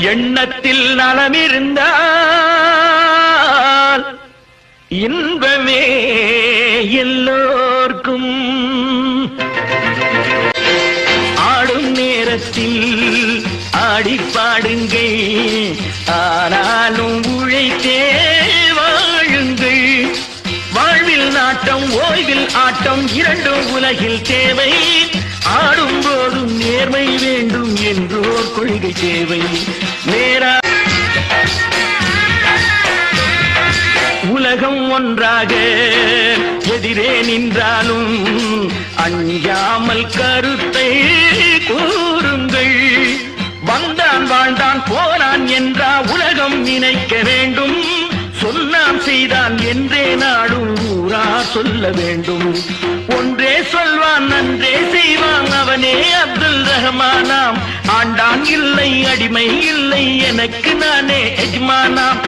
எண்ணத்தில் நலமிருந்தால் இன்பமே எல்லோர்க்கும். ஆடும் நேரத்தில் ஆடி பாடுங்கள், ஆனாலும் உழைத்தே வாழுங்கள். வாழ்வில் நாட்டம் ஓய்வில் ஆட்டம் இரண்டும் உலகில் தேவை. ஆடும் போதும் நேர்மை வேண்டும் என்றோர் கொள்கை தேவை. நேரா உலகம் ஒன்றாக எதிரே நின்றாலும் அஞ்சாமல் கருத்தை கூறுங்கள். வந்தான் வாழ்ந்தான் போனான் என்றா உலகம் நினைக்க வேண்டும். சொன்னான் செய்தான் என்றே நாடும் ஊரா சொல்ல வேண்டும். ஒன்றே சொல்வான் நன்றே செய்வான் அவனே அப்துல் ரஹ்மானாம். ஆண்டான் இல்லை அடிமை இல்லை எனக்கு நானே எஜமானாம்.